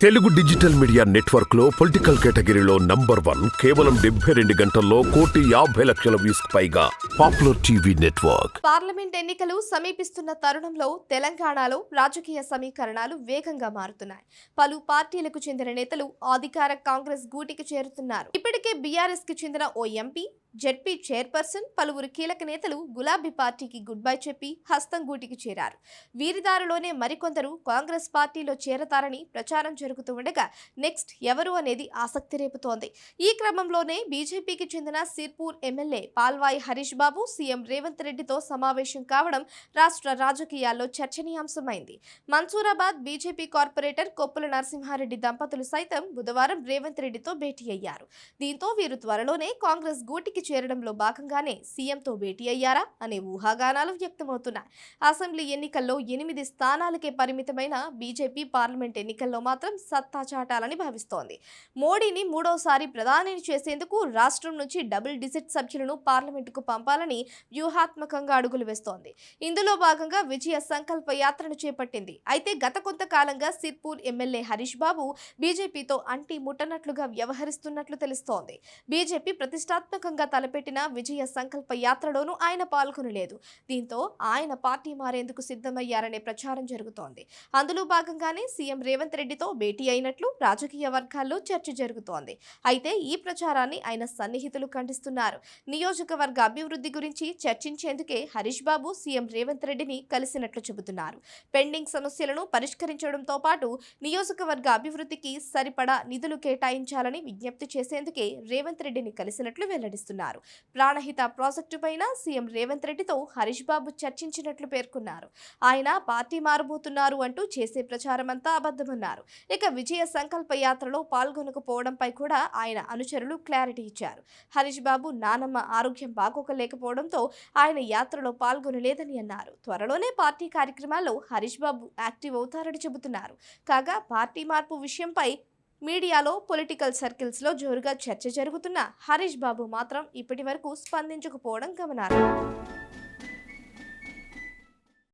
Telugu digital media network లో political కేటగిరీలో #1 కేవలం 72 గంటల్లో 1,50,00,000 వ్యూస్ పైగా పాపులర్ టీవీ నెట్వర్క్. పార్లమెంట్ ఎన్నికలు సమీపిస్తున్న తరుణంలో తెలంగాణలో రాజకీయ సమీకరణాలు వేగంగా మారుతున్నాయి. పలు పార్టీలకు చెందిన నేతలు అధికార కాంగ్రెస్ గూటికి చేరుతున్నారు. ఇప్పటికే బీఆర్ఎస్ కి చెందిన ఓ ఎంపీ, జెడ్పీ చైర్పర్సన్, పలువురు కీలక నేతలు గులాబీ పార్టీకి గుడ్ బై చెప్పి హస్తం గూటికి చేరారు. వీరి దారిలోనే మరికొందరు కాంగ్రెస్ పార్టీలో చేరతారని ప్రచారం జరుగుతూ ఉండగా నెక్స్ట్ ఎవరు అనేది ఆసక్తి రేపుతోంది. ఈ క్రమంలోనే బీజేపీకి చెందిన సిర్పూర్ ఎమ్మెల్యే పాల్వాయి హరీష్ బాబు సీఎం రేవంత్ రెడ్డితో సమావేశం కావడం రాష్ట్ర రాజకీయాల్లో చర్చనీయాంశమైంది. మన్సూరాబాద్ బీజేపీ కార్పొరేటర్ కొప్పుల నరసింహారెడ్డి దంపతులు సైతం బుధవారం రేవంత్ రెడ్డితో భేటీ అయ్యారు. దీంతో వీరు త్వరలోనే కాంగ్రెస్ గూటికి చేరడంలో భాగంగానే సీఎంతో భేటీ అయ్యారా అనే ఊహాగానాలు వ్యక్తమవుతున్నాయి. అసెంబ్లీ ఎన్నికల్లో 8 స్థానాలకే పరిమితమైన బీజేపీ పార్లమెంట్ ఎన్నికల్లో మాత్రం సత్తా చాటాలని భావిస్తోంది. మోడీని మూడోసారి ప్రధానిని చేసేందుకు రాష్ట్రం నుంచి డబుల్ డిజిట్ సభ్యులను పార్లమెంటుకు పంపాలని వ్యూహాత్మకంగా అడుగులు వేస్తోంది. ఇందులో భాగంగా విజయ సంకల్ప యాత్రను చేపట్టింది. అయితే గత కొంతకాలంగా సిర్పూర్ ఎమ్మెల్యే హరీష్ బాబు బీజేపీతో అంటి ముట్టనట్లుగా వ్యవహరిస్తున్నట్లు తెలుస్తోంది. బీజేపీ ప్రతిష్టాత్మకంగా తలపెట్టిన విజయ సంకల్ప యాత్రలోనూ ఆయన పాల్గొనలేదు. దీంతో ఆయన పార్టీ మారేందుకు సిద్ధమయ్యారనే ప్రచారం జరుగుతోంది. అందులో భాగంగానే సీఎం రేవంత్ రెడ్డితో భేటీ అయినట్లు రాజకీయ వర్గాల్లో చర్చ జరుగుతోంది. అయితే ఈ ప్రచారాన్ని ఆయన సన్నిహితులు ఖండిస్తున్నారు. నియోజకవర్గ అభివృద్ధి గురించి చర్చించేందుకే హరీష్ బాబు సీఎం రేవంత్ రెడ్డిని కలిసినట్లు చెబుతున్నారు. పెండింగ్ సమస్యలను పరిష్కరించడంతో పాటు నియోజకవర్గ అభివృద్ధికి సరిపడా నిధులు కేటాయించాలని విజ్ఞప్తి చేసేందుకే రేవంత్ రెడ్డిని కలిసినట్లు వెల్లడిస్తున్నారు. ప్రాణహిత ప్రాజెక్టు పైన సీఎం రేవంత్ రెడ్డితో హరీష్ బాబు చర్చించినట్లు పేర్కొన్నారు. ఆయన పార్టీ మారబోతున్నారు అంటూ చేసే ప్రచారమంతా అబద్ధమన్నారు. ఇక విజయ సంకల్ప యాత్రలో పాల్గొనకపోవడంపై కూడా ఆయన అనుచరులు క్లారిటీ ఇచ్చారు. హరీష్ బాబు నానమ్మ ఆరోగ్యం బాగోకలేకపోవడంతో ఆయన యాత్రలో పాల్గొనలేదని అన్నారు. త్వరలోనే పార్టీ కార్యక్రమాల్లో హరీష్ బాబు యాక్టివ్ అవుతారని చెబుతున్నారు. కాగా పార్టీ మార్పు విషయంపై మీడియాలో పొలిటికల్ సర్కిల్స్లో జోరుగా చర్చ జరుగుతున్న హరీష్ బాబు మాత్రం ఇప్పటి వరకు స్పందించకపోవడం గమనార్హం.